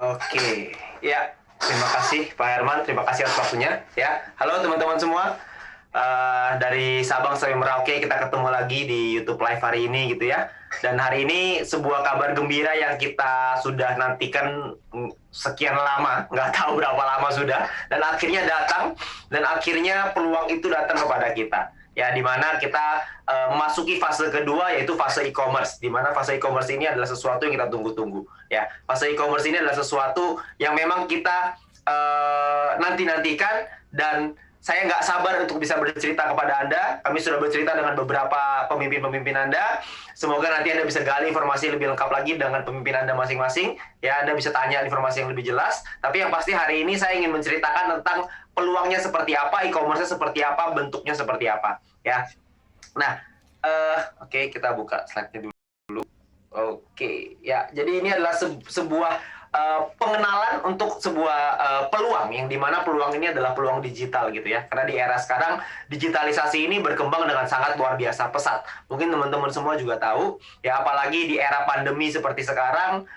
Oke, ya, terima kasih Pak Herman, terima kasih atas waktunya. Ya, halo teman-teman semua. Dari Sabang sampai Merauke kita ketemu lagi di YouTube Live hari ini gitu ya. Dan hari ini sebuah kabar gembira yang kita sudah nantikan sekian lama, nggak tahu berapa lama sudah, dan akhirnya datang, dan akhirnya peluang itu datang kepada kita. Ya, di mana kita memasuki fase kedua, yaitu fase e-commerce. Di mana fase e-commerce ini adalah sesuatu yang kita tunggu-tunggu. Ya, fase e-commerce ini adalah sesuatu yang memang kita nanti-nantikan, dan saya nggak sabar untuk bisa bercerita kepada Anda. Kami sudah bercerita dengan beberapa pemimpin-pemimpin Anda. Semoga nanti Anda bisa gali informasi lebih lengkap lagi dengan pemimpin Anda masing-masing. Ya, Anda bisa tanya informasi yang lebih jelas. Tapi yang pasti hari ini saya ingin menceritakan tentang peluangnya seperti apa, e-commerce-nya seperti apa, bentuknya seperti apa. Ya, nah, oke, kita buka slide-nya dulu. Oke, ya. Jadi ini adalah sebuah pengenalan untuk sebuah peluang, yang dimana peluang ini adalah peluang digital gitu ya. Karena di era sekarang digitalisasi ini berkembang dengan sangat luar biasa pesat. Mungkin teman-teman semua juga tahu ya, apalagi di era pandemi seperti sekarang,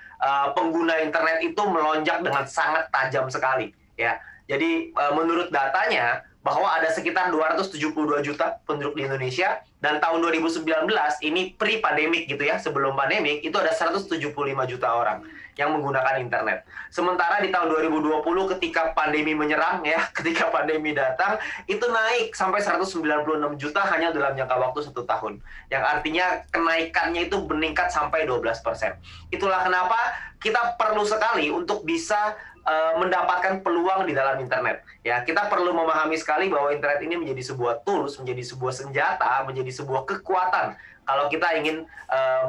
pengguna internet itu melonjak dengan sangat tajam sekali ya. Jadi menurut datanya bahwa ada sekitar 272 juta penduduk di Indonesia, dan tahun 2019 ini pre-pandemic gitu ya, sebelum pandemik itu ada 175 juta orang yang menggunakan internet. Sementara di tahun 2020 ketika pandemi menyerang ya, ketika pandemi datang, itu naik sampai 196 juta hanya dalam jangka waktu 1 tahun. Yang artinya kenaikannya itu meningkat sampai 12%. Itulah kenapa kita perlu sekali untuk bisa mendapatkan peluang di dalam internet. Ya, kita perlu memahami sekali bahwa internet ini menjadi sebuah tools, menjadi sebuah senjata, menjadi sebuah kekuatan kalau kita ingin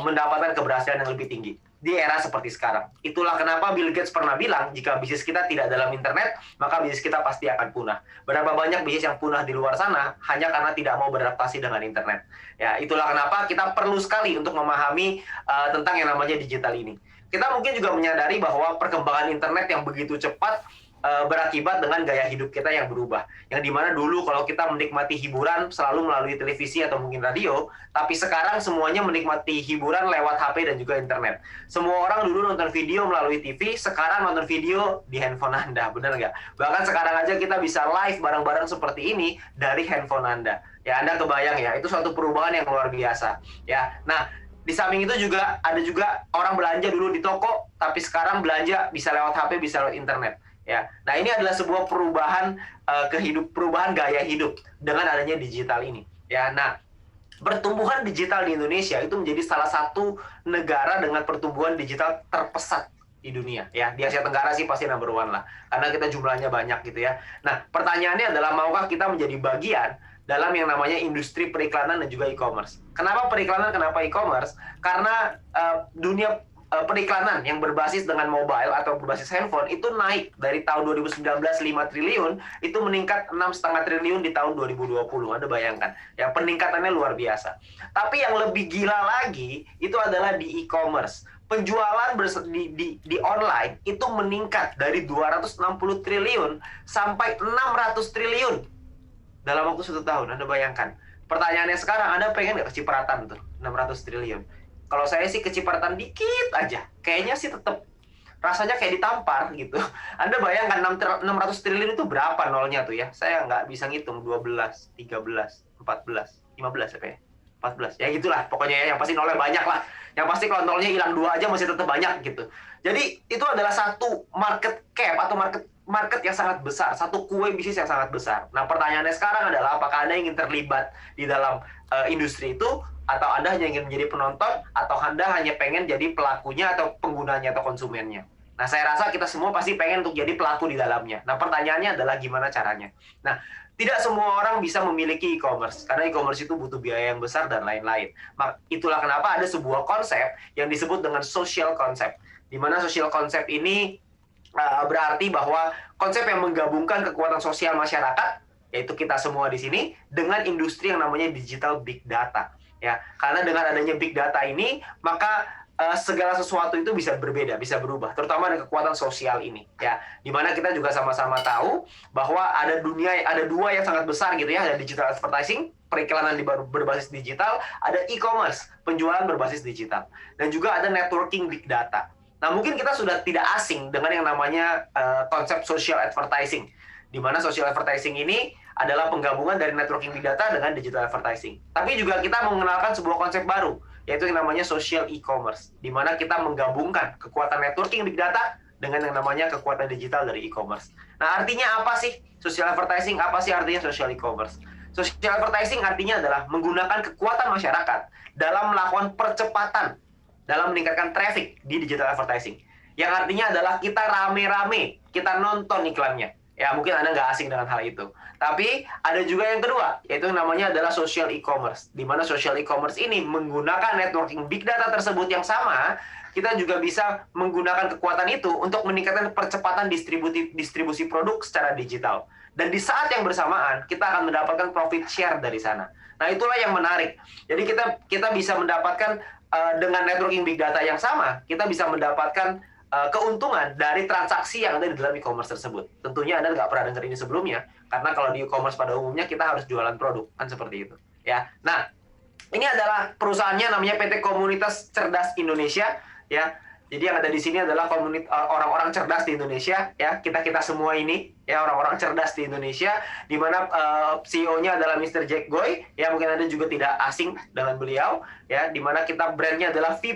mendapatkan keberhasilan yang lebih tinggi di era seperti sekarang. Itulah kenapa Bill Gates pernah bilang, jika bisnis kita tidak dalam internet, maka bisnis kita pasti akan punah. Berapa banyak bisnis yang punah di luar sana hanya karena tidak mau beradaptasi dengan internet. Ya, itulah kenapa kita perlu sekali untuk memahami tentang yang namanya digital ini. Kita mungkin juga menyadari bahwa perkembangan internet yang begitu cepat berakibat dengan gaya hidup kita yang berubah. Yang dimana dulu kalau kita menikmati hiburan selalu melalui televisi atau mungkin radio, tapi sekarang semuanya menikmati hiburan lewat HP dan juga internet. Semua orang dulu nonton video melalui TV, sekarang nonton video di handphone Anda, benar nggak? Bahkan sekarang aja kita bisa live bareng-bareng seperti ini dari handphone Anda. Ya, Anda kebayang ya, itu suatu perubahan yang luar biasa. Ya, nah, di samping itu juga ada juga orang belanja dulu di toko, tapi sekarang belanja bisa lewat HP, bisa lewat internet. Ya, nah ini adalah sebuah perubahan perubahan gaya hidup dengan adanya digital ini. Ya, nah pertumbuhan digital di Indonesia itu menjadi salah satu negara dengan pertumbuhan digital terpesat di dunia. Ya, di Asia Tenggara sih pasti number one lah, karena kita jumlahnya banyak gitu ya. Nah, pertanyaannya adalah maukah kita menjadi bagian dalam yang namanya industri periklanan dan juga e-commerce. Kenapa periklanan, kenapa e-commerce? Karena dunia periklanan yang berbasis dengan mobile atau berbasis handphone itu naik dari tahun 2019 5 triliun itu meningkat 6,5 triliun di tahun 2020. Anda bayangkan ya, peningkatannya luar biasa. Tapi yang lebih gila lagi itu adalah di e-commerce. Penjualan di online itu meningkat dari 260 triliun sampai 600 triliun dalam waktu 1 tahun. Anda bayangkan. Pertanyaannya sekarang, Anda pengen nggak kecipratan tuh 600 triliun? Kalau saya sih kecipratan dikit aja. Kayaknya sih tetap rasanya kayak ditampar gitu. Anda bayangkan 600 triliun itu berapa nolnya tuh ya? Saya nggak bisa ngitung. 12, 13, 14, 15 apa ya? 14. Ya gitulah. Pokoknya ya, yang pasti nolnya banyak lah. Yang pasti kalau nolnya hilang 2 aja masih tetap banyak gitu. Jadi itu adalah satu market cap atau market yang sangat besar, satu kue bisnis yang sangat besar. Nah, pertanyaannya sekarang adalah apakah Anda ingin terlibat di dalam industri itu, atau Anda hanya ingin menjadi penonton, atau Anda hanya pengen jadi pelakunya atau penggunanya atau konsumennya. Nah, saya rasa kita semua pasti pengen untuk jadi pelaku di dalamnya. Nah, pertanyaannya adalah gimana caranya. Nah, tidak semua orang bisa memiliki e-commerce, karena e-commerce itu butuh biaya yang besar dan lain-lain. Itulah kenapa ada sebuah konsep yang disebut dengan social concept, di mana social concept ini berarti bahwa konsep yang menggabungkan kekuatan sosial masyarakat, yaitu kita semua di sini, dengan industri yang namanya digital big data. Ya, karena dengan adanya big data ini, maka segala sesuatu itu bisa berbeda, bisa berubah, terutama dengan kekuatan sosial ini. Ya, dimana kita juga sama-sama tahu bahwa ada dua yang sangat besar gitu ya, ada digital advertising, periklanan berbasis digital, ada e-commerce, penjualan berbasis digital, dan juga ada networking big data. Nah, mungkin kita sudah tidak asing dengan yang namanya konsep social advertising, di mana social advertising ini adalah penggabungan dari networking big data dengan digital advertising. Tapi juga kita mengenalkan sebuah konsep baru, yaitu yang namanya social e-commerce, di mana kita menggabungkan kekuatan networking big data dengan yang namanya kekuatan digital dari e-commerce. Nah, artinya apa sih social advertising? Apa sih artinya social e-commerce? Social advertising artinya adalah menggunakan kekuatan masyarakat dalam melakukan percepatan dalam meningkatkan traffic di digital advertising. Yang artinya adalah kita rame-rame, kita nonton iklannya. Ya, mungkin Anda nggak asing dengan hal itu. Tapi ada juga yang kedua, yaitu namanya adalah social e-commerce. Di mana social e-commerce ini menggunakan networking big data tersebut yang sama, kita juga bisa menggunakan kekuatan itu untuk meningkatkan percepatan distribusi produk secara digital. Dan di saat yang bersamaan, kita akan mendapatkan profit share dari sana. Nah, itulah yang menarik. Jadi kita bisa mendapatkan dengan networking big data yang sama, kita bisa mendapatkan keuntungan dari transaksi yang ada di dalam e-commerce tersebut. Tentunya Anda nggak pernah dengar ini sebelumnya, karena kalau di e-commerce pada umumnya kita harus jualan produk, kan seperti itu. Ya, nah ini adalah perusahaannya namanya PT Komunitas Cerdas Indonesia, ya. Jadi yang ada di sini adalah orang-orang cerdas di Indonesia, ya, kita semua ini, ya, orang-orang cerdas di Indonesia, di mana CEO-nya adalah Mr. Jack Goy, ya, mungkin Anda juga tidak asing dengan beliau, ya, di mana kita brandnya adalah V+,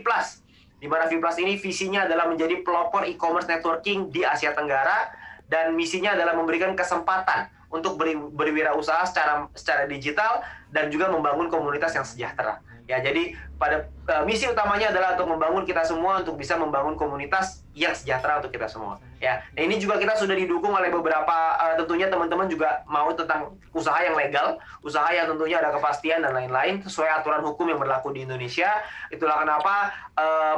di mana V+ ini visinya adalah menjadi pelopor e-commerce networking di Asia Tenggara, dan misinya adalah memberikan kesempatan untuk berwirausaha secara digital dan juga membangun komunitas yang sejahtera. Ya, jadi pada misi utamanya adalah untuk membangun kita semua untuk bisa membangun komunitas yang sejahtera untuk kita semua. Ya, nah ini juga kita sudah didukung oleh beberapa tentunya teman-teman juga mau tentang usaha yang legal, usaha yang tentunya ada kepastian dan lain-lain sesuai aturan hukum yang berlaku di Indonesia. Itulah kenapa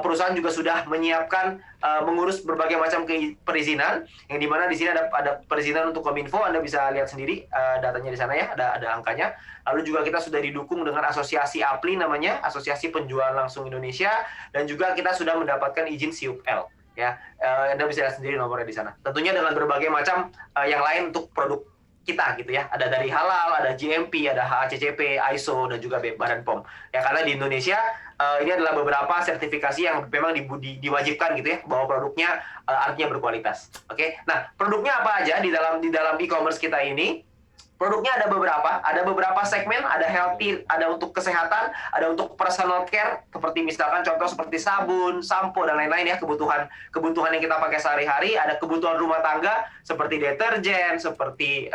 perusahaan juga sudah menyiapkan mengurus berbagai macam perizinan, yang dimana di sini ada perizinan untuk Kominfo. Anda bisa lihat sendiri datanya di sana, ya, ada angkanya. Lalu juga kita sudah didukung dengan asosiasi APLI namanya, Asosiasi Penjual Langsung Indonesia, dan juga kita sudah mendapatkan izin SIUP-L. Ya, Anda bisa lihat sendiri nomornya di sana. Tentunya dengan berbagai macam yang lain untuk produk kita gitu ya. Ada dari halal, ada GMP, ada HACCP, ISO, dan juga Badan POM. Ya, karena di Indonesia ini adalah beberapa sertifikasi yang memang diwajibkan gitu ya, bahwa produknya artinya berkualitas. Oke. Nah, produknya apa aja di dalam e-commerce kita ini? Produknya ada beberapa segmen, ada healthy, ada untuk kesehatan, ada untuk personal care, seperti misalkan contoh seperti sabun, sampo, dan lain-lain ya, kebutuhan yang kita pakai sehari-hari. Ada kebutuhan rumah tangga seperti deterjen, seperti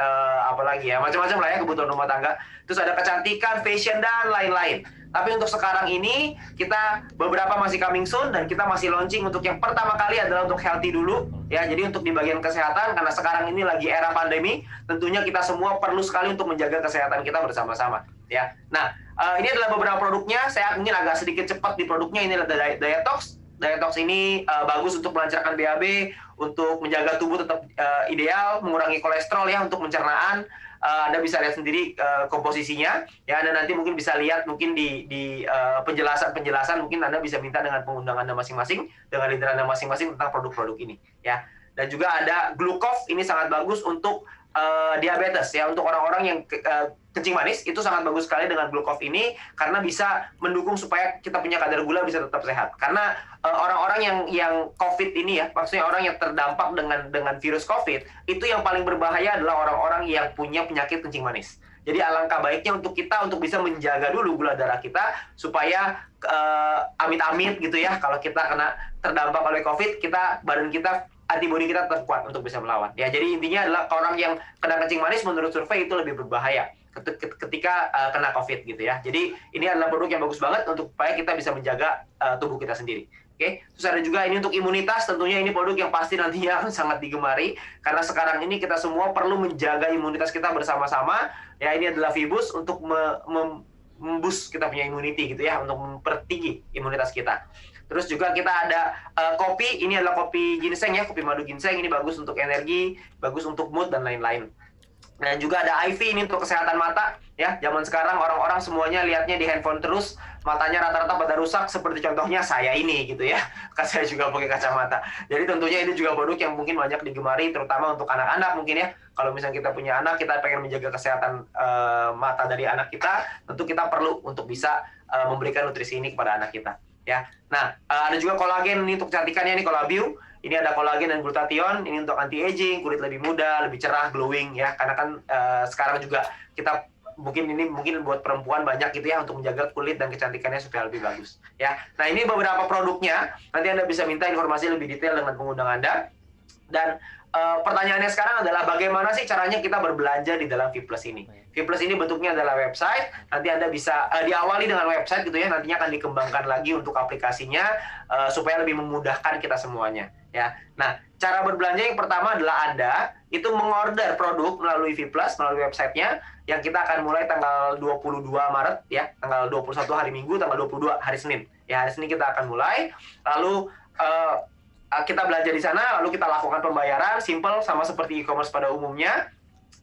apa lagi ya, macam-macam lah ya kebutuhan rumah tangga. Terus ada kecantikan, fashion, dan lain-lain. Tapi untuk sekarang ini, kita beberapa masih coming soon, dan kita masih launching untuk yang pertama kali adalah untuk healthy dulu. Ya, jadi untuk di bagian kesehatan, karena sekarang ini lagi era pandemi, tentunya kita semua perlu sekali untuk menjaga kesehatan kita bersama-sama. Ya, nah ini adalah beberapa produknya. Saya mungkin agak sedikit cepat di produknya. Ini adalah Dietox. Dietox ini bagus untuk melancarkan BAB, untuk menjaga tubuh tetap ideal, mengurangi kolesterol ya, untuk pencernaan. Anda bisa lihat sendiri komposisinya, ya. Anda nanti mungkin bisa lihat mungkin di penjelasan mungkin Anda bisa minta dengan pengundang Anda masing-masing, dengan leader Anda masing-masing tentang produk-produk ini, ya. Dan juga ada Glucov, ini sangat bagus untuk diabetes ya, untuk orang-orang yang kencing manis. Itu sangat bagus sekali dengan Glucov ini, karena bisa mendukung supaya kita punya kadar gula bisa tetap sehat. Karena orang-orang yang COVID ini ya, maksudnya orang yang terdampak dengan virus COVID, itu yang paling berbahaya adalah orang-orang yang punya penyakit kencing manis. Jadi alangkah baiknya untuk kita untuk bisa menjaga dulu gula darah kita, supaya amit-amit gitu ya, kalau kita terdampak oleh COVID, badan kita, antibodi kita tetap kuat untuk bisa melawan. Ya, jadi intinya adalah orang yang kena kencing manis menurut survei itu lebih berbahaya ketika kena COVID gitu ya. Jadi ini adalah produk yang bagus banget untuk supaya kita bisa menjaga tubuh kita sendiri. Oke, terus ada juga ini untuk imunitas. Tentunya ini produk yang pasti nantinya sangat digemari, karena sekarang ini kita semua perlu menjaga imunitas kita bersama-sama. Ya, ini adalah Vibus untuk memboost kita punya immunity gitu ya, untuk mempertinggi imunitas kita. Terus juga kita ada kopi. Ini adalah kopi ginseng ya, kopi madu ginseng. Ini bagus untuk energi, bagus untuk mood, dan lain-lain. Dan juga ada IV, ini untuk kesehatan mata ya. Zaman sekarang orang-orang semuanya lihatnya di handphone terus, matanya rata-rata pada rusak, seperti contohnya saya ini gitu ya. Kan saya juga pakai kacamata. Jadi tentunya ini juga produk yang mungkin banyak digemari, terutama untuk anak-anak mungkin ya. Kalau misalnya kita punya anak, kita pengen menjaga kesehatan mata dari anak kita, tentu kita perlu untuk bisa memberikan nutrisi ini kepada anak kita. ya. Nah, ada juga kolagen ini untuk kecantikannya nih, Colabio. Ini ada kolagen dan glutathione, ini untuk anti aging, kulit lebih muda, lebih cerah, glowing ya. Karena kan sekarang juga kita mungkin buat perempuan banyak gitu ya untuk menjaga kulit dan kecantikannya supaya lebih bagus ya. Nah, ini beberapa produknya. Nanti Anda bisa minta informasi lebih detail dengan pengundang Anda. Dan pertanyaannya sekarang adalah bagaimana sih caranya kita berbelanja di dalam Vplus ini. Vplus ini bentuknya adalah website. Nanti Anda bisa diawali dengan website gitu ya. Nantinya akan dikembangkan lagi untuk aplikasinya supaya lebih memudahkan kita semuanya ya. Nah, cara berbelanja yang pertama adalah Anda itu mengorder produk melalui Vplus, melalui websitenya, yang kita akan mulai tanggal 22 Maret ya, tanggal 21 hari Minggu, tanggal 22 hari Senin. Ya, hari Senin kita akan mulai. Lalu kita belanja di sana, lalu kita lakukan pembayaran simple sama seperti e-commerce pada umumnya.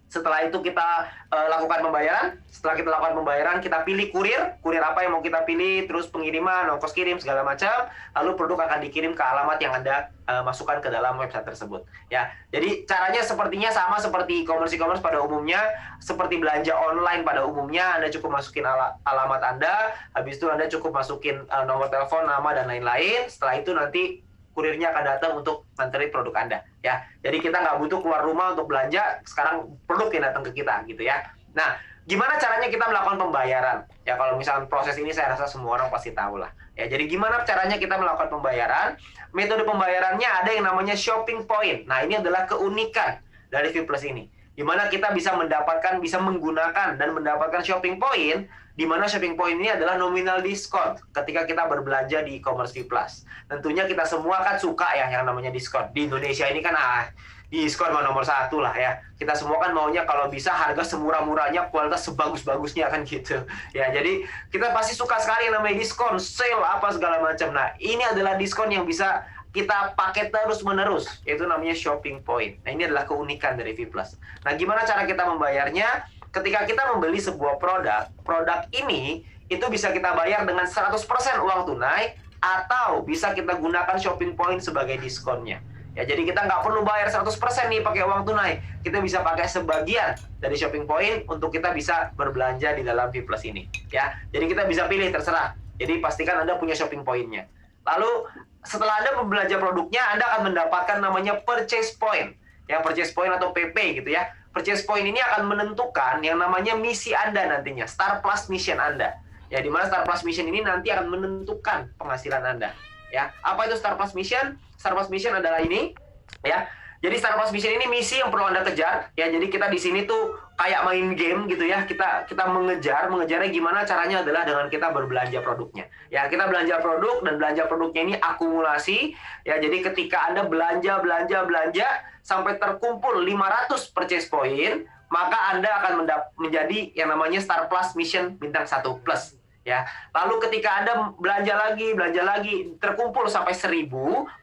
Setelah itu kita lakukan pembayaran. Setelah kita lakukan pembayaran, kita pilih kurir apa yang mau kita pilih, terus pengiriman, ongkos kirim segala macam. Lalu produk akan dikirim ke alamat yang Anda masukkan ke dalam website tersebut. Ya, jadi caranya sepertinya sama seperti e-commerce pada umumnya, seperti belanja online pada umumnya. Anda cukup masukin alamat Anda, habis itu Anda cukup masukin nomor telepon, nama dan lain-lain. Setelah itu nanti kurirnya akan datang untuk nganterin produk Anda ya. Jadi kita nggak butuh keluar rumah untuk belanja, sekarang produk yang datang ke kita gitu ya. Nah, gimana caranya kita melakukan pembayaran? Ya, kalau misalnya proses ini saya rasa semua orang pasti tahu lah. Ya, jadi gimana caranya kita melakukan pembayaran? Metode pembayarannya ada yang namanya shopping point. Nah, ini adalah keunikan dari Vplus ini. Di mana kita bisa menggunakan dan mendapatkan shopping point, di mana shopping point ini adalah nominal diskon ketika kita berbelanja di e-commerce Vplus. Tentunya kita semua kan suka ya yang namanya diskon. Di Indonesia ini kan diskon nomor satu lah ya. Kita semua kan maunya kalau bisa harga semurah-murahnya, kualitas sebagus-bagusnya kan gitu. Ya, jadi kita pasti suka sekali yang namanya diskon, sale, apa segala macam. Nah, ini adalah diskon yang bisa kita pakai terus-menerus, yaitu namanya shopping point. Nah, ini adalah keunikan dari Vplus. Nah, gimana cara kita membayarnya? Ketika kita membeli sebuah produk ini itu bisa kita bayar dengan 100% uang tunai atau bisa kita gunakan shopping point sebagai diskonnya. Ya, jadi kita nggak perlu bayar 100% nih pakai uang tunai. Kita bisa pakai sebagian dari shopping point untuk kita bisa berbelanja di dalam Vplus ini. Ya, jadi kita bisa pilih terserah. Jadi pastikan Anda punya shopping point-nya. Lalu setelah Anda membelanja produknya, Anda akan mendapatkan namanya purchase point. Ya, purchase point atau PP gitu ya. Purchase point ini akan menentukan yang namanya misi Anda nantinya, Star Plus Mission Anda. Ya, di mana Star Plus Mission ini nanti akan menentukan penghasilan Anda. Ya, apa itu Star Plus Mission? Star Plus Mission adalah ini, ya. Jadi Star Plus Mission ini misi yang perlu Anda kejar. Ya, jadi kita di sini tuh kayak main game gitu ya. Kita mengejarnya gimana caranya adalah dengan kita berbelanja produknya. Ya, kita belanja produk dan belanja produknya ini akumulasi. Ya, jadi ketika Anda belanja sampai terkumpul 500 purchase point, maka Anda akan menjadi yang namanya Star Plus Mission bintang 1 plus. Ya, lalu ketika Anda belanja lagi, terkumpul sampai 1000,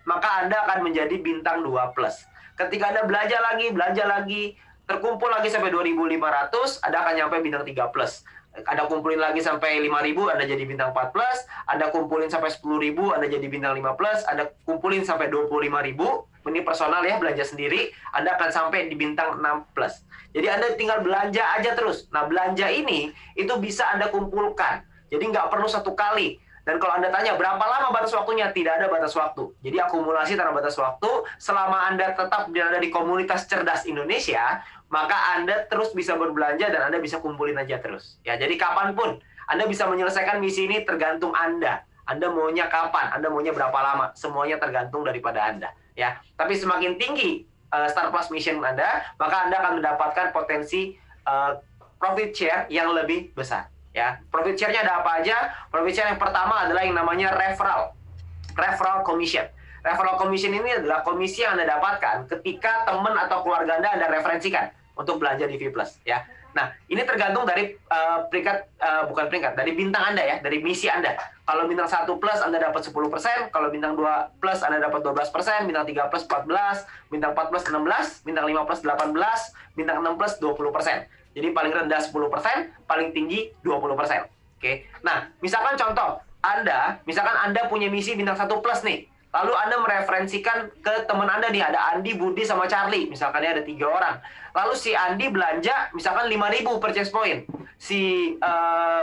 maka Anda akan menjadi bintang 2 plus. Ketika Anda belanja lagi, terkumpul lagi sampai 2500, Anda akan nyampe bintang 3 plus. Anda kumpulin lagi sampai 5000, Anda jadi bintang 4 plus. Anda kumpulin sampai 10.000, Anda jadi bintang 5 plus. Anda kumpulin sampai 25.000, ini personal ya, belanja sendiri, Anda akan sampai di bintang 6 plus. Jadi Anda tinggal belanja aja terus. Nah, belanja ini itu bisa Anda kumpulkan. Jadi nggak perlu satu kali. Dan kalau Anda tanya berapa lama batas waktunya, tidak ada batas waktu. Jadi akumulasi tanpa batas waktu, selama Anda tetap berada di komunitas cerdas Indonesia, maka Anda terus bisa berbelanja dan Anda bisa kumpulin aja terus. Ya, jadi kapanpun Anda bisa menyelesaikan misi ini tergantung Anda. Anda maunya kapan, Anda maunya berapa lama, semuanya tergantung daripada Anda. Ya, tapi semakin tinggi Star Plus Mission Anda, maka Anda akan mendapatkan potensi profit share yang lebih besar. Ya, profit share-nya ada apa aja? Profit share yang pertama adalah yang namanya referral commission. Referral commission ini adalah komisi yang Anda dapatkan ketika teman atau keluarga Anda referensikan untuk belanja di Vplus. Ya, nah ini tergantung dari dari bintang Anda ya, dari misi Anda. Kalau bintang 1 plus Anda dapat 10%, kalau bintang 2 plus Anda dapat 12%, bintang 3 plus 14, bintang 4 plus 16, bintang 5 plus 18, bintang 6 plus 20%. Jadi paling rendah 10%, paling tinggi 20%. Oke. Nah, misalkan contoh, misalkan Anda punya misi bintang 1 plus nih. Lalu Anda mereferensikan ke teman Anda nih, ada Andi, Budi, sama Charlie. Misalkan ya ada 3 orang. Lalu si Andi belanja misalkan 5.000 purchase point. Si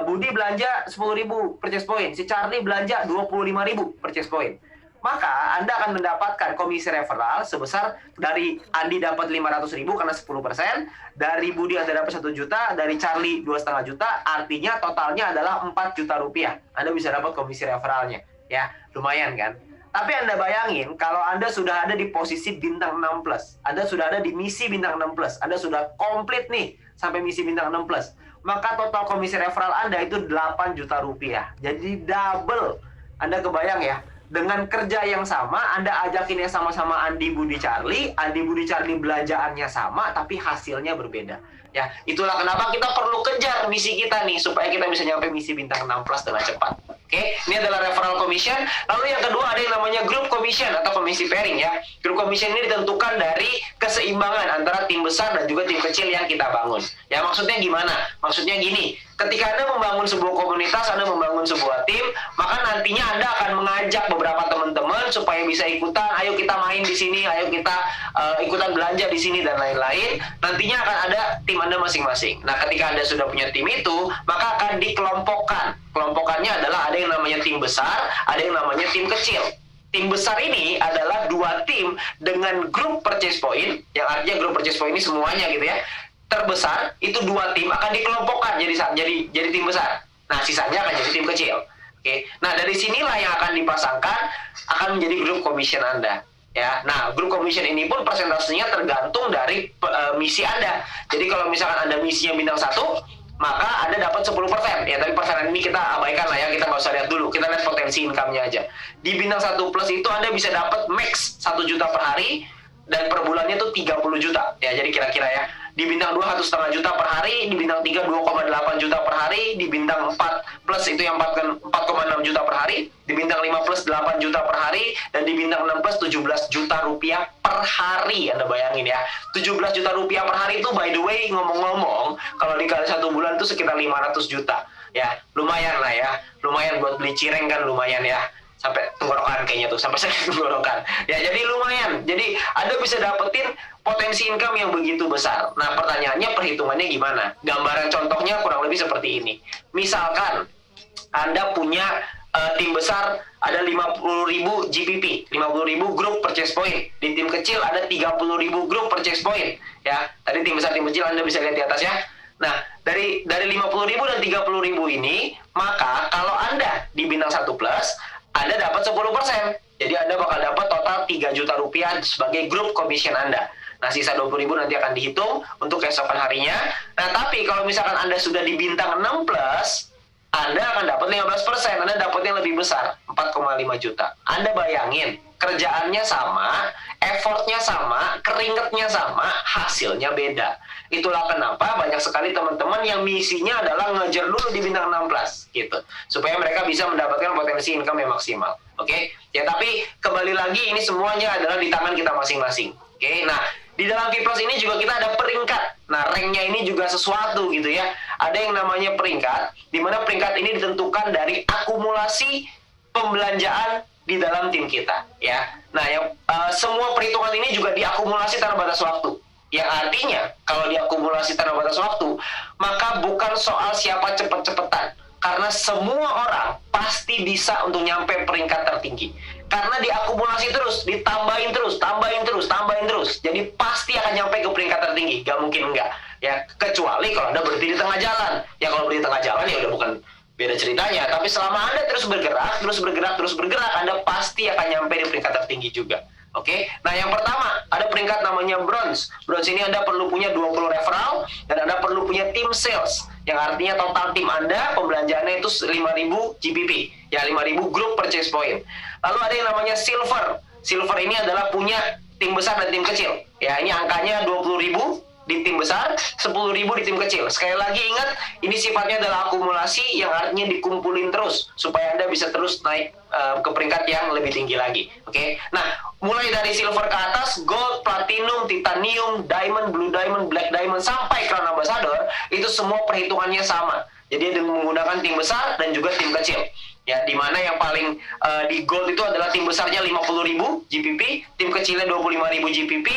Budi belanja 10.000 purchase point. Si Charlie belanja 25.000 purchase point. Maka Anda akan mendapatkan komisi referral sebesar dari Andi dapat 500.000 karena 10%, dari Budi Anda dapat 1 juta, dari Charlie 2,5 juta, artinya totalnya adalah 4 juta rupiah. Anda bisa dapat komisi referralnya. Ya, lumayan kan? Tapi Anda bayangin kalau Anda sudah ada di posisi bintang 6+, Anda sudah ada di misi bintang 6+, Anda sudah komplit nih sampai misi bintang 6+, maka total komisi referral Anda itu 8 juta rupiah. Jadi double. Anda kebayang ya? Dengan kerja yang sama, Anda ajakin yang sama-sama Andi, Budi, Charlie. Andi, Budi, Charlie belanjaannya sama, tapi hasilnya berbeda. Ya, itulah kenapa kita perlu kejar misi kita nih, supaya kita bisa nyampe misi bintang 6+ dengan cepat. Oke, ini adalah referral commission. Lalu yang kedua ada yang namanya group commission atau komisi pairing ya. Group commission ini ditentukan dari keseimbangan antara tim besar dan juga tim kecil yang kita bangun. Ya, maksudnya gimana? Maksudnya gini, ketika Anda membangun sebuah komunitas, Anda membangun sebuah tim, maka nantinya Anda akan mengajak beberapa teman-teman supaya bisa ikutan, ayo kita main di sini, ayo kita ikutan belanja di sini dan lain-lain. Nantinya akan ada tim Anda masing-masing. Nah, ketika Anda sudah punya tim itu, maka akan dikelompokkan. Kelompokannya adalah ada yang namanya tim besar, ada yang namanya tim kecil. Tim besar ini adalah 2 tim dengan grup purchase point, yang artinya grup purchase point ini semuanya gitu ya. Terbesar itu 2 tim akan dikelompokkan jadi tim besar. Nah, sisanya akan jadi tim kecil. Oke. Nah, dari sinilah yang akan dipasangkan akan menjadi grup commission Anda. Ya. Nah, grup commission ini pun persentasenya tergantung dari misi Anda. Jadi kalau misalkan Anda misinya bintang 1, maka Anda dapat 10%. Ya, tapi persenan ini kita abaikan lah ya, kita nggak usah lihat dulu. Kita lihat potensi income-nya aja. Di bintang 1+ itu Anda bisa dapat max 1 juta per hari, dan per bulannya itu 30 juta. Ya, jadi kira-kira ya. Di bintang 2 1,5 juta per hari, di bintang 3 2,8 juta per hari, di bintang 4+ itu yang 4,6 juta per hari, di bintang 5+ 8 juta per hari, dan di bintang 6+ 17 juta rupiah per hari. Anda bayangin ya, 17 juta rupiah per hari itu by the way, ngomong-ngomong, kalau dikali 1 bulan itu sekitar 500 juta. Ya, lumayan lah ya. Lumayan buat beli cireng kan, lumayan ya. Sampai tenggorokan kayaknya tuh, sampai sakit tenggorokan. Ya, jadi lumayan. Jadi Anda bisa dapetin potensi income yang begitu besar. Nah, pertanyaannya perhitungannya gimana? Gambaran contohnya kurang lebih seperti ini. Misalkan Anda punya tim besar ada 50.000 GPP, 50.000 group purchase point. Di tim kecil ada 30.000 group purchase point. Ya, tadi tim besar, tim kecil Anda bisa lihat di atas ya. Nah, dari 50.000 dan 30.000 ini, maka kalau Anda di bintang 1+, Anda dapat 10%. Jadi Anda bakal dapat total 3 juta rupiah sebagai grup commission Anda. Nah, sisa 20.000 nanti akan dihitung untuk keesokan harinya. Nah, tapi kalau misalkan Anda sudah di bintang 6+, Anda akan dapat 15%. Anda dapatnya lebih besar, 4,5 juta. Anda bayangin, kerjaannya sama, effortnya sama, keringetnya sama, hasilnya beda. Itulah kenapa banyak sekali teman-teman yang misinya adalah ngejar dulu di bintang 6+, gitu. Supaya mereka bisa mendapatkan potensi income yang maksimal. Oke? Ya, tapi kembali lagi ini semuanya adalah di tangan kita masing-masing. Oke? Nah, di dalam P+ ini juga kita ada peringkat. Nah, ranknya ini juga sesuatu gitu ya. Ada yang namanya peringkat, di mana peringkat ini ditentukan dari akumulasi pembelanjaan di dalam tim kita, ya. Nah, semua perhitungan ini juga diakumulasi tanpa batas waktu. Yang artinya, kalau diakumulasi tanpa batas waktu, maka bukan soal siapa cepet-cepetan. Karena semua orang pasti bisa untuk nyampe peringkat tertinggi. Karena diakumulasi terus, ditambahin terus, tambahin terus. Jadi pasti akan nyampe ke peringkat tertinggi. Gak mungkin enggak. Ya, kecuali kalau Anda berhenti di tengah jalan. Ya, kalau berhenti di tengah jalan ya udah bukan beda ceritanya. Tapi selama Anda terus bergerak, Anda pasti akan nyampe di peringkat tertinggi juga. Oke, nah yang pertama ada peringkat namanya bronze. Bronze ini Anda perlu punya 20 referral dan Anda perlu punya tim sales, yang artinya total tim Anda pembelanjaannya itu 5.000 GPP, ya 5.000 group purchase point. Lalu ada yang namanya silver. Silver ini adalah punya tim besar dan tim kecil. Ya, ini angkanya 20.000 di tim besar, 10.000 di tim kecil. Sekali lagi ingat, ini sifatnya adalah akumulasi yang artinya dikumpulin terus supaya Anda bisa terus naik ke peringkat yang lebih tinggi lagi. Oke. Nah, mulai dari silver ke atas, gold, platinum, titanium, diamond, blue diamond, black diamond sampai crown ambassador, itu semua perhitungannya sama. Jadi dia menggunakan tim besar dan juga tim kecil. Ya, di mana yang paling di gold itu adalah tim besarnya 50.000 GPP, tim kecilnya 25.000 GPP,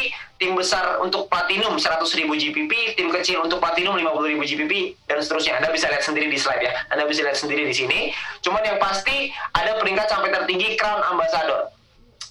tim besar untuk platinum 100.000 GPP, tim kecil untuk platinum 50.000 GPP, dan seterusnya. Anda bisa lihat sendiri di slide ya. Anda bisa lihat sendiri di sini. Cuman yang pasti ada peringkat sampai tertinggi Crown Ambassador.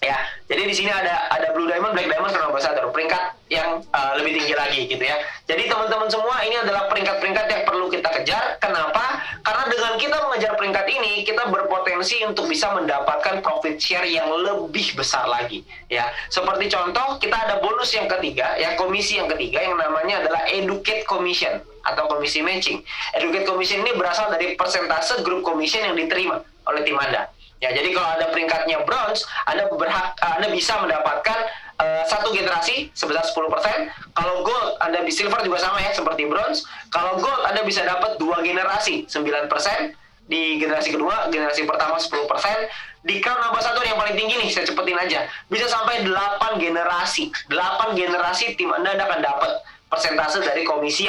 Ya, jadi di sini ada Blue Diamond, Black Diamond, Crown Ambassador, peringkat yang lebih tinggi lagi gitu ya. Jadi teman-teman semua, ini adalah peringkat-peringkat yang perlu kita kejar. Kenapa? Karena dengan kita mengejar peringkat ini, kita berpotensi untuk bisa mendapatkan profit share yang lebih besar lagi. Ya, seperti contoh, kita ada bonus yang ketiga, ya komisi yang ketiga yang namanya adalah Educate Commission atau komisi matching. Educate Commission ini berasal dari persentase grup commission yang diterima oleh tim Anda. Ya, jadi kalau ada peringkatnya bronze, Anda bisa mendapatkan satu generasi sebesar 10%. Kalau gold, Anda di silver juga sama ya, seperti bronze. Kalau gold, Anda bisa dapat 2 generasi, 9%. Di generasi kedua, generasi pertama 10%. Di Crown Ambassador yang paling tinggi nih, saya cepetin aja. Bisa sampai 8 generasi. 8 generasi tim Anda akan dapat persentase dari komisi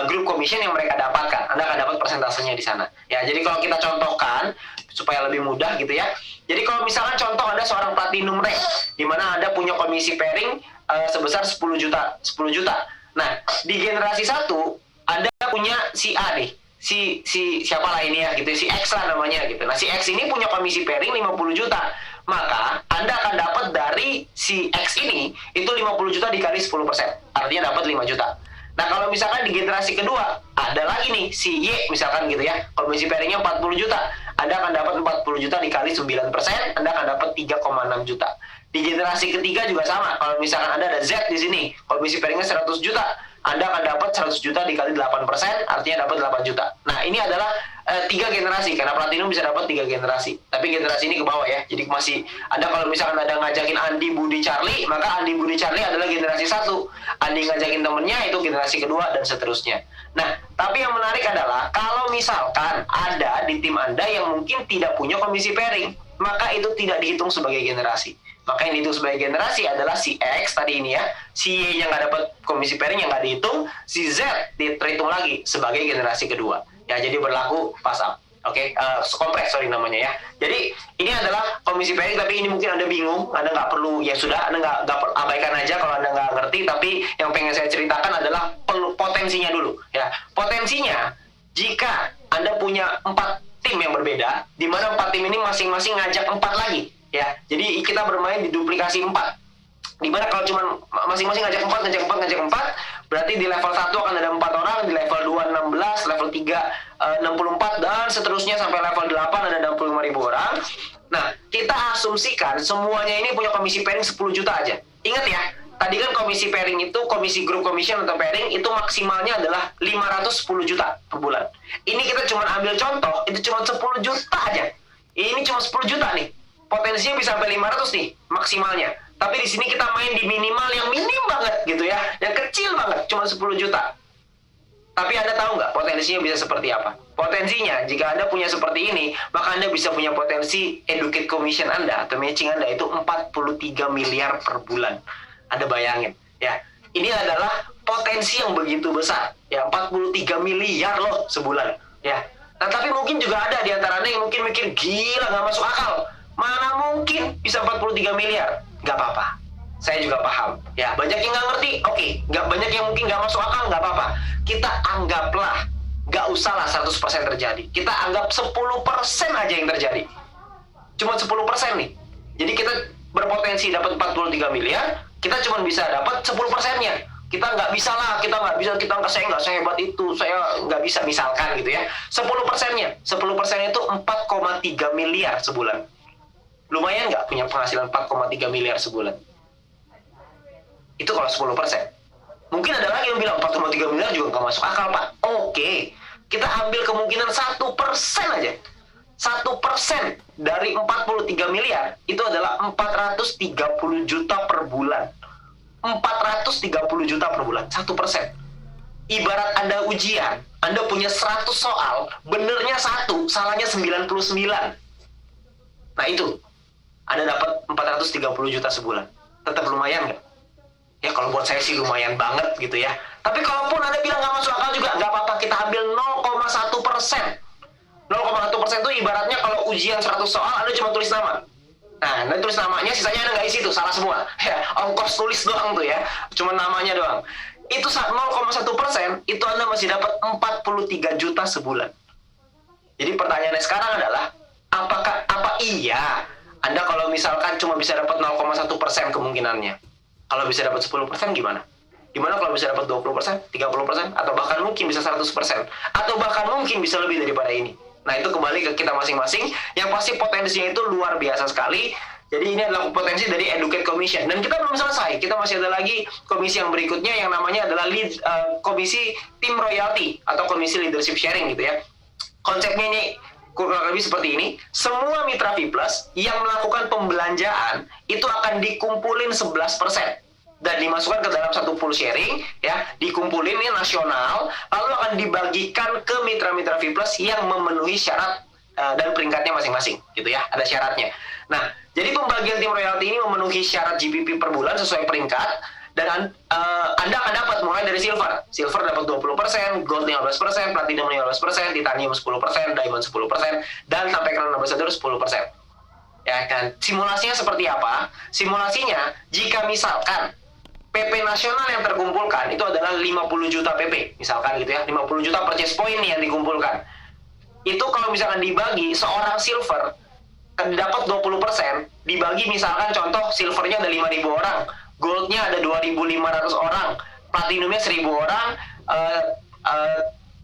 grup commission yang mereka dapatkan. Anda akan dapat persentasenya di sana. Ya, jadi kalau kita contohkan supaya lebih mudah gitu ya. Jadi kalau misalkan contoh Anda seorang platinum rank di mana Anda punya komisi pairing sebesar 10 juta. Nah, di generasi 1 Anda punya si A nih. Si siapalah ini ya gitu, si X lah namanya gitu. Nah, si X ini punya komisi pairing 50 juta. Maka Anda akan dapat dari si X ini itu 50 juta dikali 10%. Artinya dapat 5 juta. Nah, kalau misalkan di generasi kedua ada lagi nih si Y misalkan gitu ya. Komisi pairingnya 40 juta. Anda akan dapat 40 juta dikali 9%, Anda akan dapat 3,6 juta. Di generasi ketiga juga sama. Kalau misalkan Anda ada Z di sini, komisi pairingnya 100 juta. Anda akan dapat 100 juta dikali 8%, artinya dapat 8 juta. Nah, ini adalah 3 generasi, karena platinum bisa dapat 3 generasi. Tapi generasi ini ke bawah ya. Jadi masih, Anda kalau misalkan ada ngajakin Andi, Budi, Charlie, maka Andi, Budi, Charlie adalah generasi 1. Andi ngajakin temennya, itu generasi kedua, dan seterusnya. Nah, tapi yang menarik adalah, kalau misalkan ada di tim Anda yang mungkin tidak punya komisi pairing, maka itu tidak dihitung sebagai generasi. Maka yang dihitung sebagai generasi adalah si X tadi ini ya, si Y yang nggak dapat komisi pairing yang nggak dihitung, si Z terhitung lagi sebagai generasi kedua. Ya, jadi berlaku pas up. Oke, kompres namanya ya. Jadi ini adalah komisi pairing, tapi ini mungkin Anda bingung, Anda nggak perlu, ya sudah, Anda nggak abaikan aja kalau Anda nggak ngerti. Tapi yang pengen saya ceritakan adalah potensinya dulu. Ya, potensinya jika Anda punya 4 tim yang berbeda, di mana 4 tim ini masing-masing ngajak 4 lagi. Ya, jadi kita bermain di duplikasi 4. Dimana kalau cuma masing-masing ngajak 4, berarti di level 1 akan ada 4 orang, di level 2 16, level 3 64, dan seterusnya sampai level 8 ada 65.000 orang. Nah, kita asumsikan semuanya ini punya komisi pairing 10 juta aja. Ingat ya, tadi kan komisi pairing itu, komisi group commission atau pairing itu maksimalnya adalah 510 juta per bulan. Ini kita cuma ambil contoh, itu cuma 10 juta aja. Ini cuma 10 juta nih. Potensinya bisa sampai 500 nih maksimalnya. Tapi di sini kita main di minimal yang minim banget gitu ya, yang kecil banget, cuma 10 juta. Tapi Anda tahu nggak potensinya bisa seperti apa? Potensinya, jika Anda punya seperti ini, maka Anda bisa punya potensi educate commission Anda atau matching Anda itu 43 miliar per bulan. Anda bayangin ya, ini adalah potensi yang begitu besar ya, 43 miliar loh sebulan ya. Nah, tapi mungkin juga ada di antara Anda yang mungkin mikir, gila nggak masuk akal. Mana mungkin bisa 43 miliar? Gak apa-apa. Saya juga paham. Ya, banyak yang nggak ngerti. Oke, banyak yang mungkin nggak masuk akal, nggak apa-apa. Kita anggaplah, nggak usahlah 100% terjadi. Kita anggap 10% aja yang terjadi. Cuma 10% nih. Jadi kita berpotensi dapat 43 miliar, kita cuma bisa dapat 10%-nya. Kita nggak bisa lah, saya nggak sehebat itu, saya nggak bisa misalkan gitu ya. 10%-nya, 10% itu 4,3 miliar sebulan. Lumayan nggak punya penghasilan 4,3 miliar sebulan? Itu kalau 10%. Mungkin ada lagi yang bilang 4,3 miliar juga nggak masuk akal, Pak. Oke, kita ambil kemungkinan 1% aja. 1% dari 43 miliar itu adalah 430 juta per bulan. 430 juta per bulan, 1%. Ibarat Anda ujian, Anda punya 100 soal, benernya 1, salahnya 99. Nah itu, Anda dapat 430 juta sebulan. Tetap lumayan nggak? Ya kalau buat saya sih lumayan banget gitu ya. Tapi kalaupun Anda bilang nggak masuk akal juga, nggak apa-apa, kita ambil 0,1%. 0,1% itu ibaratnya kalau ujian 100 soal, Anda cuma tulis nama. Nah, Anda tulis namanya, sisanya Anda nggak isi tuh, salah semua. Ya, ongkos tulis doang tuh ya, cuma namanya doang. Itu 0,1%, itu Anda masih dapat 43 juta sebulan. Jadi pertanyaannya sekarang adalah, apa iya Anda kalau misalkan cuma bisa dapat 0,1% kemungkinannya? Kalau bisa dapat 10% gimana? Gimana kalau bisa dapat 20%, 30%, atau bahkan mungkin bisa 100%, atau bahkan mungkin bisa lebih daripada ini? Nah, itu kembali ke kita masing-masing, yang pasti potensinya itu luar biasa sekali. Jadi ini adalah potensi dari Educate Commission. Dan kita belum selesai, kita masih ada lagi komisi yang berikutnya yang namanya adalah komisi Team Royalty atau komisi Leadership Sharing gitu ya. Konsepnya ini kurang lebih seperti ini. Semua mitra V+ yang melakukan pembelanjaan itu akan dikumpulin 11% dan dimasukkan ke dalam satu pool sharing ya, dikumpulin ini nasional, lalu akan dibagikan ke mitra-mitra V+ yang memenuhi syarat dan peringkatnya masing-masing gitu ya, ada syaratnya. Nah, jadi pembagian tim royalti ini memenuhi syarat GPP per bulan sesuai peringkat, dan Anda akan dapat mulai dari silver. Silver dapat 20%, gold 15%, platinum 15%, titanium 10%, diamond 10%, dan sampai crown ambassador 10%. Ya kan? Simulasinya seperti apa? Simulasinya, jika misalkan PP nasional yang terkumpulkan itu adalah 50 juta PP, misalkan gitu ya, 50 juta purchase point yang dikumpulkan. Itu kalau misalkan dibagi, seorang silver dapat 20%, dibagi misalkan contoh silvernya ada 5.000 orang, goldnya ada 2.500 orang, platinumnya 1.000 orang,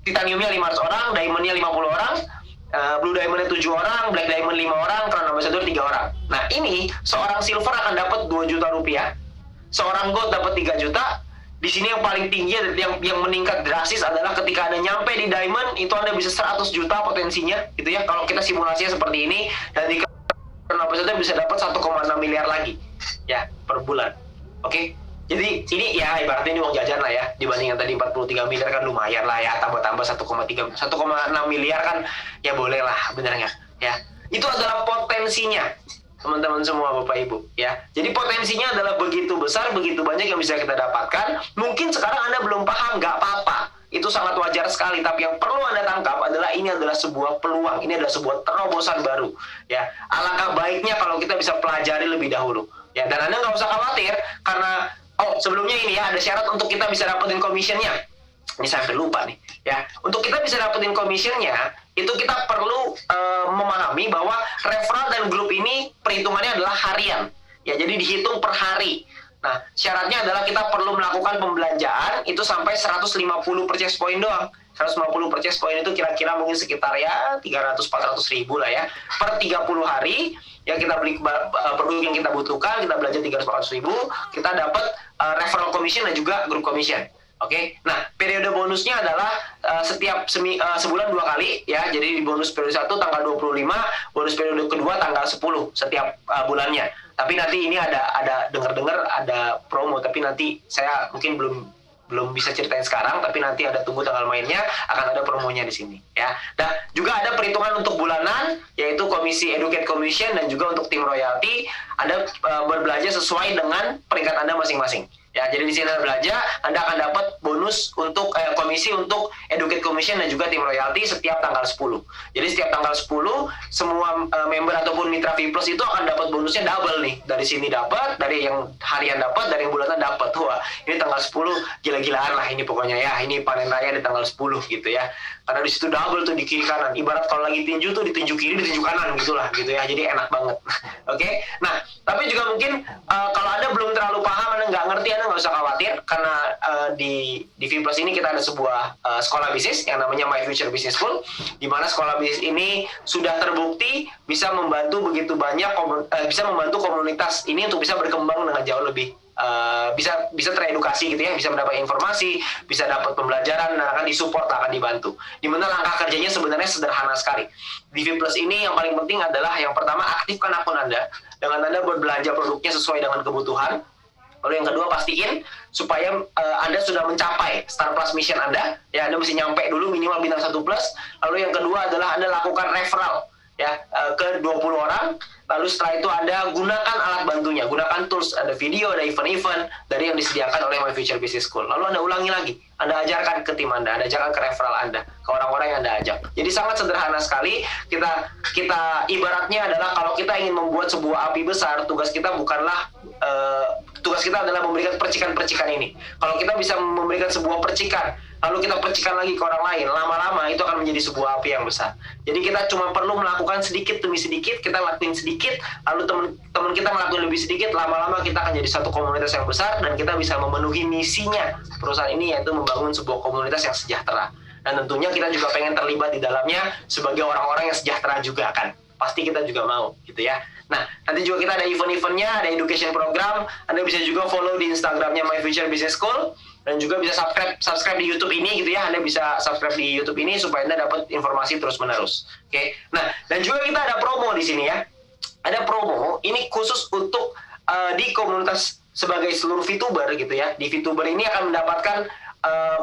titaniumnya 500 orang, diamondnya 50 orang, blue diamondnya 7 orang, black diamond 5 orang, crown ambassador 3 orang. Nah ini, seorang silver akan dapat 2 juta rupiah, seorang gold dapat 3 juta. Di sini yang paling tinggi yang meningkat drastis adalah ketika Anda nyampe di diamond, itu Anda bisa 100 juta potensinya gitu ya. Kalau kita simulasinya seperti ini, dan di crown ambassador bisa dapat 1,6 miliar lagi ya per bulan. Oke. Jadi ini ya ibaratnya ini uang jajan lah ya, dibanding yang tadi 43 miliar kan lumayan lah ya, tambah-tambah 1,6 miliar kan ya boleh lah, bener nggak ya. Itu adalah potensinya teman-teman semua Bapak Ibu ya. Jadi potensinya adalah begitu besar, begitu banyak yang bisa kita dapatkan. Mungkin sekarang Anda belum paham, nggak apa-apa, itu sangat wajar sekali. Tapi yang perlu Anda tangkap adalah ini adalah sebuah peluang, ini adalah sebuah terobosan baru ya. Alangkah baiknya kalau kita bisa pelajari lebih dahulu ya. Dan Anda nggak usah khawatir karena sebelumnya ini ya, ada syarat untuk kita bisa dapetin commissionnya. Ini saya hampir lupa nih ya. Untuk kita bisa dapetin commissionnya, itu kita perlu memahami bahwa referral dan grup ini perhitungannya adalah harian ya, jadi dihitung per hari. Nah, syaratnya adalah kita perlu melakukan pembelanjaan itu sampai 150 purchase point doang. 150 purchase point itu kira-kira mungkin sekitar ya 300-400 ribu lah ya, per 30 hari ya. Kita beli produk yang kita butuhkan, kita belanja 300-400 ribu, kita dapat referral commission dan juga group commission. Oke, nah periode bonusnya adalah setiap sebulan 2 kali ya. Jadi di bonus periode 1 tanggal 25, bonus periode kedua tanggal 10 setiap bulannya. Tapi nanti ini ada dengar-dengar ada promo, tapi nanti saya mungkin belum bisa ceritain sekarang, tapi nanti ada tunggu tanggal mainnya, akan ada promonya di sini ya. Nah, juga ada perhitungan untuk bulanan, yaitu komisi Educate Commission dan juga untuk tim royalty. Anda berbelanja sesuai dengan peringkat Anda masing-masing. Ya, jadi di sini Anda belanja, Anda akan dapat bonus untuk komisi untuk Educate Commission dan juga tim royalty setiap tanggal 10. Jadi setiap tanggal 10 semua member ataupun mitra V+ itu akan dapat bonusnya double nih. Dari sini dapat, dari yang harian dapat, dari yang bulanan dapat. Wah, ini tanggal 10 gila-gilaan lah ini pokoknya ya. Ini panen raya di tanggal 10 gitu ya. Karena di situ double tuh di kiri kanan. Ibarat kalau lagi tinju tuh di tinju kiri, di tinju kanan gitulah gitu ya. Jadi enak banget. Oke. Nah, tapi juga mungkin kalau Anda belum terlalu paham, Anda nggak ngerti, Anda nggak usah khawatir karena di V+ ini kita ada sebuah sekolah bisnis yang namanya My Future Business School, di mana sekolah bisnis ini sudah terbukti bisa membantu begitu banyak bisa membantu komunitas ini untuk bisa berkembang dengan jauh lebih bisa teredukasi gitu ya, bisa mendapat informasi, bisa dapat pembelajaran, dan akan disupport, akan dibantu. Dimana langkah kerjanya sebenarnya sederhana sekali. Di V+ ini yang paling penting adalah yang pertama, aktifkan akun Anda dengan Anda berbelanja produknya sesuai dengan kebutuhan. Lalu yang kedua, pastiin supaya Anda sudah mencapai Star Plus Mission Anda. Ya, Anda mesti nyampe dulu minimal bintang 1+. Lalu yang kedua adalah Anda lakukan referral. ya, ke 20 orang. Lalu setelah itu Anda gunakan alat bantunya, gunakan tools, ada video, ada event-event dari yang disediakan oleh My Future Business School. Lalu Anda ulangi lagi, Anda ajarkan ke tim Anda ajarkan ke referral Anda, ke orang-orang yang Anda ajak. Jadi sangat sederhana sekali. Kita ibaratnya adalah kalau kita ingin membuat sebuah api besar, tugas kita bukanlah tugas kita adalah memberikan percikan-percikan ini. Kalau kita bisa memberikan sebuah percikan, lalu kita percikan lagi ke orang lain, lama-lama itu akan menjadi sebuah api yang besar. Jadi kita cuma perlu melakukan sedikit demi sedikit, kita lakuin sedikit, lalu teman-teman kita melakukan lebih sedikit, lama-lama kita akan jadi satu komunitas yang besar, dan kita bisa memenuhi misinya perusahaan ini, yaitu membangun sebuah komunitas yang sejahtera. Dan tentunya kita juga pengen terlibat di dalamnya sebagai orang-orang yang sejahtera juga kan. Pasti kita juga mau gitu ya. Nah, nanti juga kita ada event-eventnya, ada education program. Anda bisa juga follow di Instagramnya My Future Business School, dan juga bisa subscribe di YouTube ini gitu ya. Anda bisa subscribe di YouTube ini supaya Anda dapat informasi terus-menerus. Oke. Nah, dan juga kita ada promo di sini ya. Ada promo ini khusus untuk di komunitas sebagai seluruh VTuber gitu ya. Di VTuber ini akan mendapatkan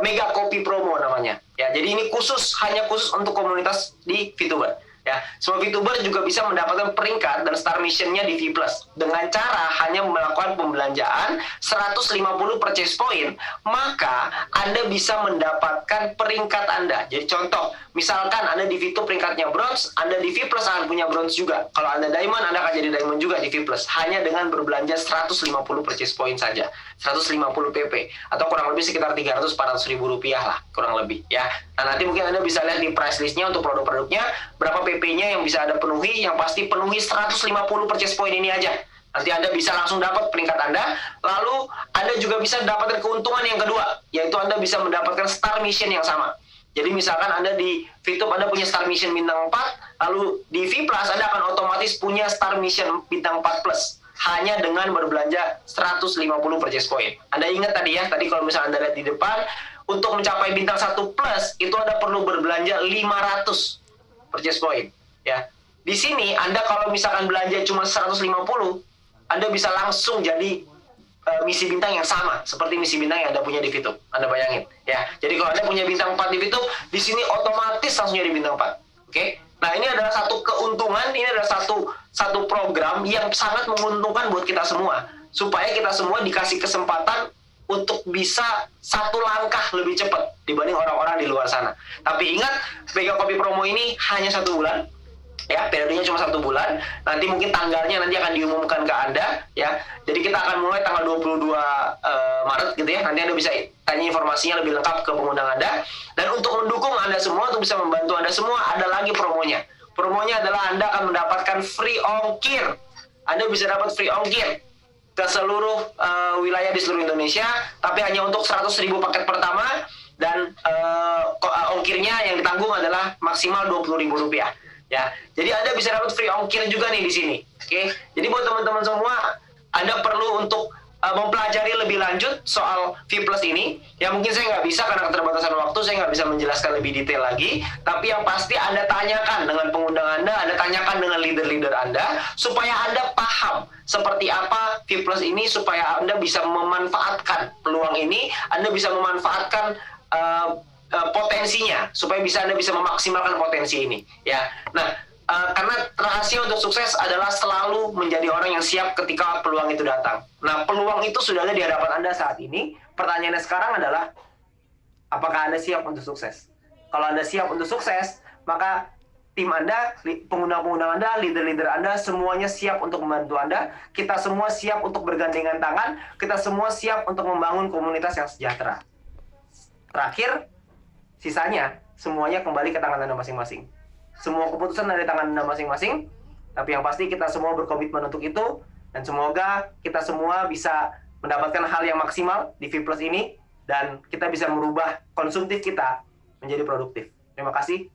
mega kopi promo namanya. Ya, jadi ini hanya khusus untuk komunitas di VTuber. Ya, semua VTuber juga bisa mendapatkan peringkat dan star mission-nya di V+ dengan cara hanya melakukan pembelanjaan 150 purchase point, maka Anda bisa mendapatkan peringkat Anda. Jadi contoh, misalkan Anda di V2 peringkatnya bronze, Anda di V+ akan punya bronze juga. Kalau Anda diamond, Anda akan jadi diamond juga di V+, hanya dengan berbelanja 150 purchase point saja, 150 PP, atau kurang lebih sekitar 300-400 ribu rupiah lah, kurang lebih ya. Nah, nanti mungkin Anda bisa lihat di price list-nya untuk produk-produknya, berapa PP-nya yang bisa Anda penuhi. Yang pasti penuhi 150 purchase point ini aja. Nanti Anda bisa langsung dapat peringkat Anda. Lalu Anda juga bisa mendapatkan keuntungan yang kedua, yaitu Anda bisa mendapatkan star mission yang sama. Jadi misalkan Anda di VTube Anda punya star mission bintang 4, lalu di V+ Anda akan otomatis punya star mission bintang 4+, hanya dengan berbelanja 150 purchase point. Anda ingat tadi ya, tadi kalau misalnya Anda lihat di depan, untuk mencapai bintang 1+ itu Anda perlu berbelanja 500 purchase point ya. Di sini Anda kalau misalkan belanja cuma 150, Anda bisa langsung jadi misi bintang yang sama seperti misi bintang yang Anda punya di VTube. Anda bayangin ya. Jadi kalau Anda punya bintang 4 di VTube, di sini otomatis langsung jadi bintang 4. Oke. Nah, ini adalah satu keuntungan, ini adalah satu program yang sangat menguntungkan buat kita semua, supaya kita semua dikasih kesempatan untuk bisa satu langkah lebih cepat dibanding orang-orang di luar sana. Tapi ingat, mega kopi promo ini hanya 1 bulan. Ya, periodenya cuma 1 bulan. Nanti mungkin tanggalnya nanti akan diumumkan ke Anda ya. Jadi kita akan mulai tanggal 22 Maret gitu ya. Nanti Anda bisa tanya informasinya lebih lengkap ke pengundang Anda. Dan untuk mendukung Anda semua, untuk bisa membantu Anda semua, ada lagi promonya. Promonya adalah Anda akan mendapatkan free ongkir. Anda bisa dapat free ongkir ke seluruh wilayah di seluruh Indonesia, tapi hanya untuk 100.000 paket pertama, dan ongkirnya yang ditanggung adalah maksimal Rp20.000 ya. Jadi Anda bisa dapat free ongkir juga nih di sini. Oke. Jadi buat teman-teman semua, Anda perlu untuk mempelajari lebih lanjut soal V+ ini. Ya mungkin saya nggak bisa karena keterbatasan waktu, saya nggak bisa menjelaskan lebih detail lagi. Tapi yang pasti Anda tanyakan dengan pengundang Anda tanyakan dengan leader-leader Anda, supaya Anda paham seperti apa V+ ini, supaya Anda bisa memanfaatkan peluang ini, Anda bisa memanfaatkan potensinya, supaya Anda bisa memaksimalkan potensi ini. Ya, nah. Karena rahasia untuk sukses adalah selalu menjadi orang yang siap ketika peluang itu datang. Nah, peluang itu sudah ada di hadapan Anda saat ini. Pertanyaannya sekarang adalah, apakah Anda siap untuk sukses? Kalau Anda siap untuk sukses, maka tim Anda, pengundang-pengundang Anda, leader-leader Anda, semuanya siap untuk membantu Anda. Kita semua siap untuk bergandengan tangan. Kita semua siap untuk membangun komunitas yang sejahtera. Terakhir, sisanya semuanya kembali ke tangan Anda masing-masing. Semua keputusan dari tangan Anda masing-masing, tapi yang pasti kita semua berkomitmen untuk itu, dan semoga kita semua bisa mendapatkan hal yang maksimal di V+ ini, dan kita bisa merubah konsumtif kita menjadi produktif. Terima kasih.